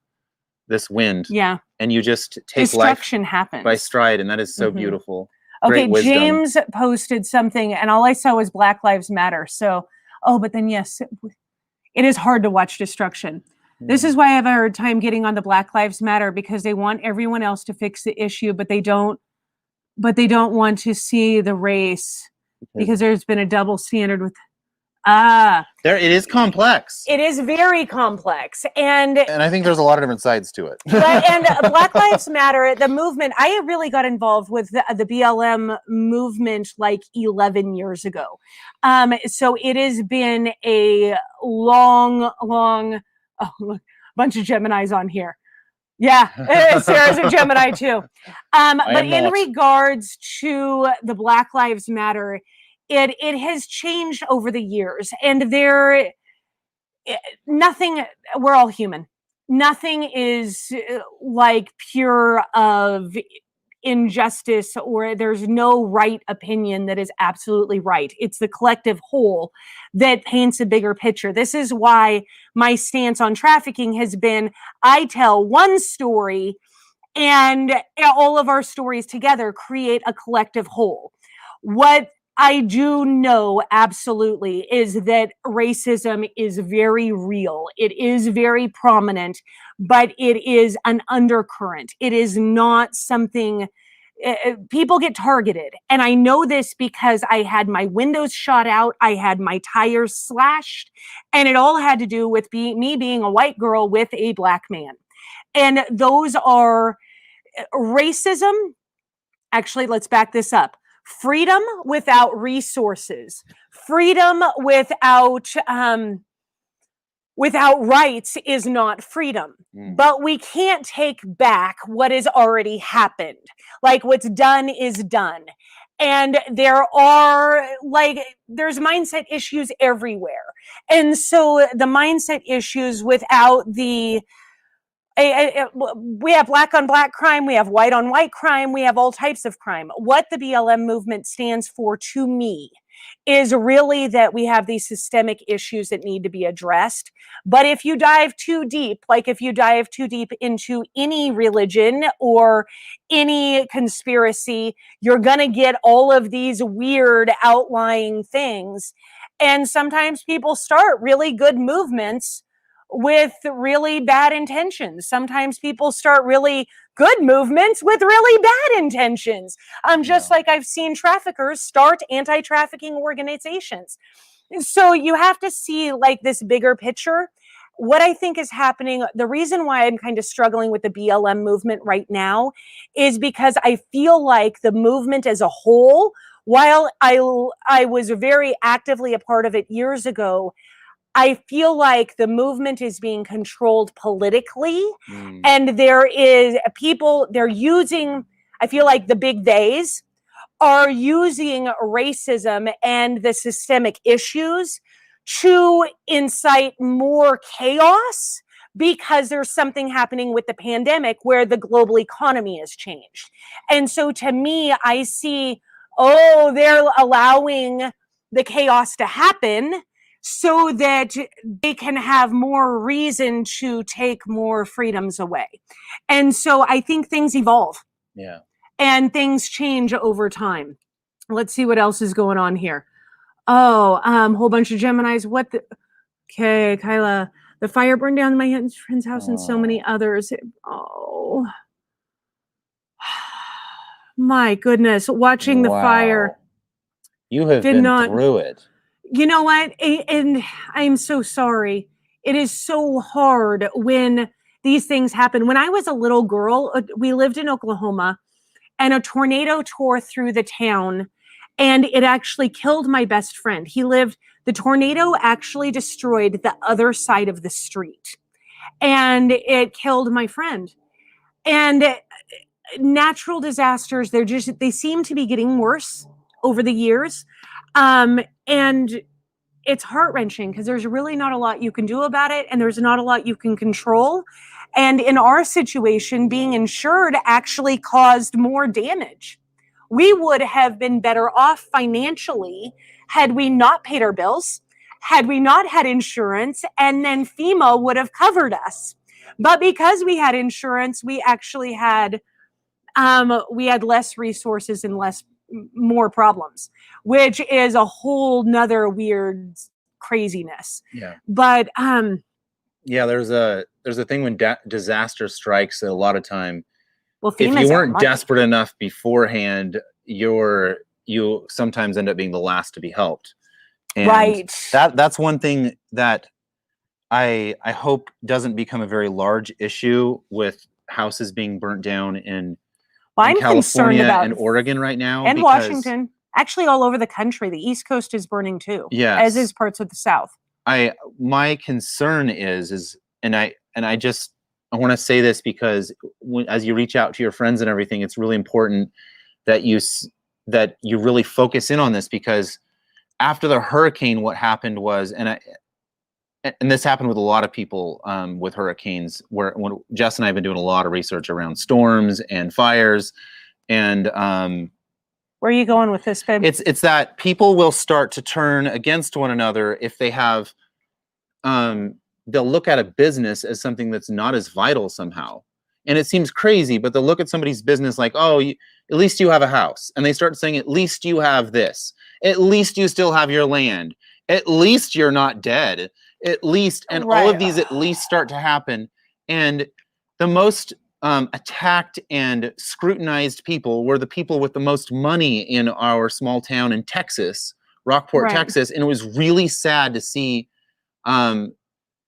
wind. Yeah. And you just take destruction life happens by stride, and that is so beautiful. Okay, James posted something, and all I saw was Black Lives Matter. So, but then yes, it is hard to watch destruction. This is why I have a hard time getting on the Black Lives Matter, because they want everyone else to fix the issue, but they don't want to see the race, because there's been a double standard with it is complex. It is very complex, and I think there's a lot of different sides to it. And Black Lives Matter, the movement, I really got involved with the BLM movement like 11 years ago. So it has been a long, look, bunch of Geminis on here. Yeah, Sarah's a Gemini too. But in regards to the Black Lives Matter, it has changed over the years, and we're all human. Nothing is like pure of injustice, or there's no right opinion that is absolutely right. It's the collective whole that paints a bigger picture. This is why my stance on trafficking has been, I tell one story, and all of our stories together create a collective whole. What I do know absolutely is that racism is very real. It is very prominent, but it is an undercurrent. It is not something people get targeted. And I know this because I had my windows shot out. I had my tires slashed, and it all had to do with me being a white girl with a black man. And those are racism. Actually, let's back this up. Freedom without resources, freedom without rights is not freedom. But we can't take back what has already happened. Like, what's done is done. And there's mindset issues everywhere. And so the mindset issues without we have black on black crime, we have white on white crime, we have all types of crime. What the BLM movement stands for, to me, is really that we have these systemic issues that need to be addressed. But if you dive too deep, like if you dive too deep into any religion or any conspiracy, you're going to get all of these weird outlying things. And sometimes people start really good movements with really bad intentions. Sometimes people start really good movements with really bad intentions. Just like I've seen traffickers start anti-trafficking organizations. So you have to see like this bigger picture. What I think is happening, the reason why I'm kind of struggling with the BLM movement right now is because I feel like the movement as a whole while I was very actively a part of it years ago, I feel like the movement is being controlled politically, and there is people, they're using, I feel like the big theys are using racism and the systemic issues to incite more chaos because there's something happening with the pandemic where the global economy has changed. And so to me, I see, oh, they're allowing the chaos to happen so that they can have more reason to take more freedoms away. And so I think things evolve. Yeah. And things change over time. Let's see what else is going on here. Oh, whole bunch of Geminis. What the? Okay, Kyla. The fire burned down my friend's house and so many others. Oh, my goodness. Watching the fire. You have been through it. You know what? And I'm so sorry. It is so hard when these things happen. When I was a little girl, we lived in Oklahoma, and a tornado tore through the town, and it actually killed my best friend. The tornado actually destroyed the other side of the street, and it killed my friend. And natural disasters, they seem to be getting worse over the years. And it's heart-wrenching because there's really not a lot you can do about it, and there's not a lot you can control. And in our situation, being insured actually caused more damage. We would have been better off financially had we not paid our bills, had we not had insurance, and then FEMA would have covered us. But because we had insurance, we actually had less resources and more problems, which is a whole nother weird craziness. Yeah. But yeah, there's a thing when disaster strikes that a lot of time, well, if you weren't desperate enough beforehand, you sometimes end up being the last to be helped. And right. That's one thing that I hope doesn't become a very large issue with houses being burnt down in California and Oregon right now, and Washington, actually all over the country. The East Coast is burning too, as is parts of the South. My concern is, and I want to say this because as you reach out to your friends and everything, it's really important that you really focus in on this, because after the hurricane, what happened was, and this happened with a lot of people with hurricanes, when Jess and I have been doing a lot of research around storms and fires, and where are you going with this, babe? It's that people will start to turn against one another if they have, they'll look at a business as something that's not as vital somehow. And it seems crazy, but they'll look at somebody's business like, oh, at least you have a house. And they start saying, at least you have this. At least you still have your land. At least you're not dead. At least, and all of these at least start to happen. And the most attacked and scrutinized people were the people with the most money in our small town in Texas, Rockport, Texas. And it was really sad to see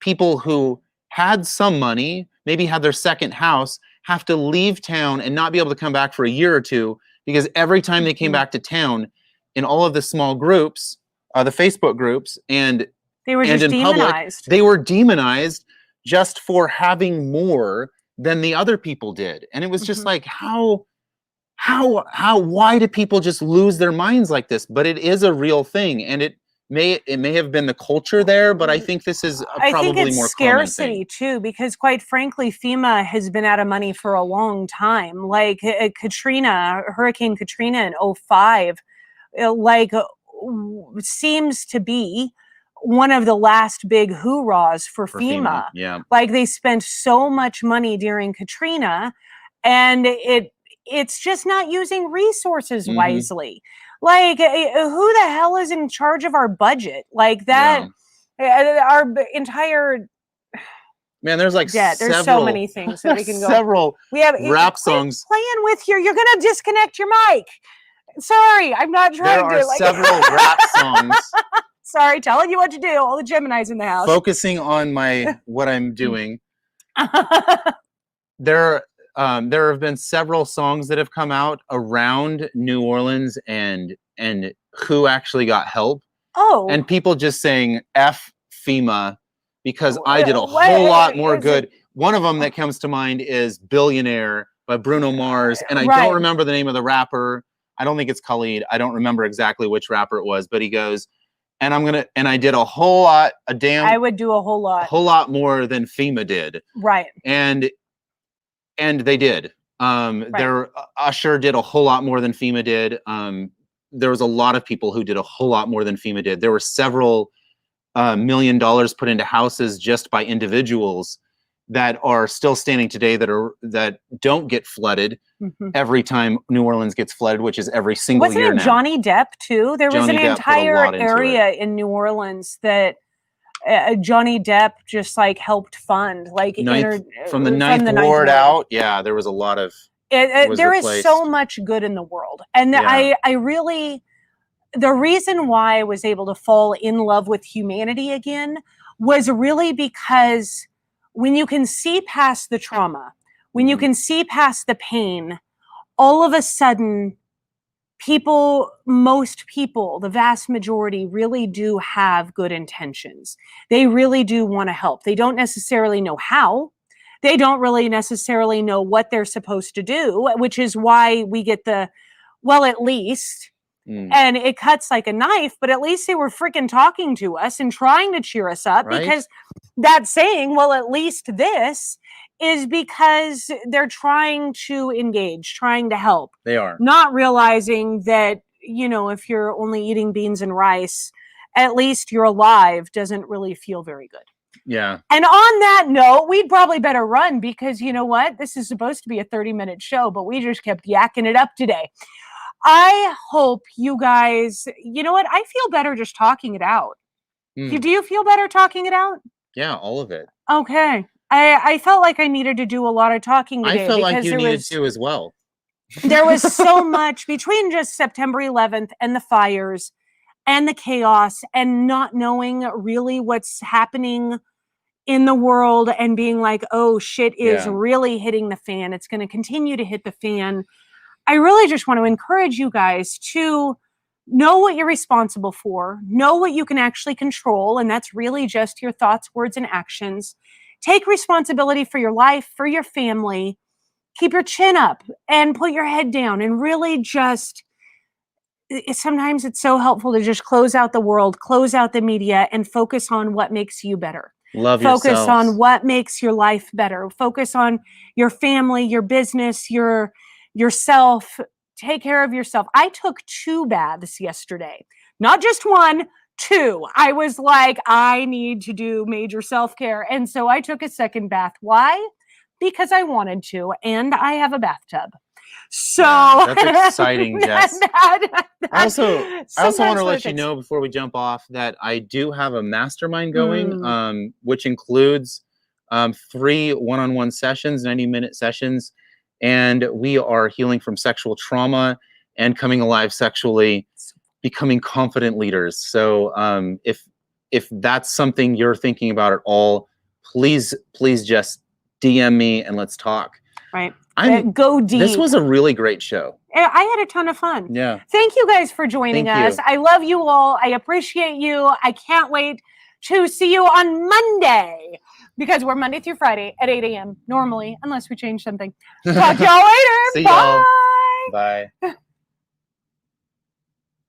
people who had some money, maybe had their second house, have to leave town and not be able to come back for a year or two, because every time they came back to town, in all of the small groups, the Facebook groups, and they were just demonized. They were demonized just for having more than the other people did. And it was just like, why do people just lose their minds like this? But it is a real thing. And it may have been the culture there, but I think this is probably more common. I think it's scarcity too, because quite frankly, FEMA has been out of money for a long time. Like Hurricane Katrina in 2005, seems to be one of the last big hoorahs for FEMA. Yeah. Like they spent so much money during Katrina, and it's just not using resources wisely. Like, who the hell is in charge of our budget? Like that, our entire... Man, there's like there's so many things that we can go. We have rap songs. Playing with you're gonna disconnect your mic. Sorry, I'm not trying to. There are several rap songs. Sorry, telling you what to do. All the Geminis in the house. Focusing on what I'm doing. There there have been several songs that have come out around New Orleans and who actually got help. Oh. And people just saying F FEMA because I did a whole lot more good. One of them that comes to mind is Billionaire by Bruno Mars. And I don't remember the name of the rapper. I don't think it's Khalid. I don't remember exactly which rapper it was, but he goes, and I did a whole lot, I would do a whole lot more than FEMA did. Right. And they did. There, Usher did a whole lot more than FEMA did. There was a lot of people who did a whole lot more than FEMA did. There were several $1 million put into houses just by individuals that are still standing today that don't get flooded every time New Orleans gets flooded, which is every single year now. Wasn't it Johnny Depp too? There was an entire area in New Orleans that Johnny Depp just like helped fund, like from the ninth ward out. Yeah, there was a lot of. There is so much good in the world, and I really, the reason why I was able to fall in love with humanity again was really because when you can see past the trauma, when you can see past the pain, all of a sudden most people, the vast majority really do have good intentions. They really do want to help. They don't necessarily know how. They don't really necessarily know what they're supposed to do, which is why we get well, at least, and it cuts like a knife, but at least they were freaking talking to us and trying to cheer us up, because that saying, well, at least this, is because they're trying to engage, trying to help. They are. Not realizing that, if you're only eating beans and rice, at least you're alive doesn't really feel very good. Yeah. And on that note, we'd probably better run, because you know what? This is supposed to be a 30-minute show, but we just kept yakking it up today. I hope you guys, you know what? I feel better just talking it out. Do you feel better talking it out? Yeah, all of it. Okay. I felt like I needed to do a lot of talking today. I felt like you needed to as well. There was so much between just September 11th and the fires and the chaos and not knowing really what's happening in the world and being like, oh, shit is really hitting the fan. It's going to continue to hit the fan. I really just want to encourage you guys to know what you're responsible for, know what you can actually control, and that's really just your thoughts, words, and actions. Take responsibility for your life, for your family. Keep your chin up and put your head down, and really just, sometimes it's so helpful to just close out the world, close out the media, and focus on what makes you better. Focus on what makes your life better. Focus on your family, your business, yourself. Take care of yourself. I took 2 baths yesterday, not just 1, 2. I was like, I need to do major self-care. And so I took a second bath. Why? Because I wanted to, and I have a bathtub. So that's exciting, Jess. I also want to let you know before we jump off that I do have a mastermind going, which includes 3 one-on-one sessions, 90-minute sessions, and we are healing from sexual trauma and coming alive sexually, becoming confident leaders. So if that's something you're thinking about at all, please just DM me and let's talk. Right. Go deep. This was a really great show. I had a ton of fun. Yeah. Thank you guys for joining us. I love you all. I appreciate you. I can't wait to see you on Monday, because we're Monday through Friday at 8 a.m. normally, unless we change something. Talk to y'all later. See Bye. y'all. Bye.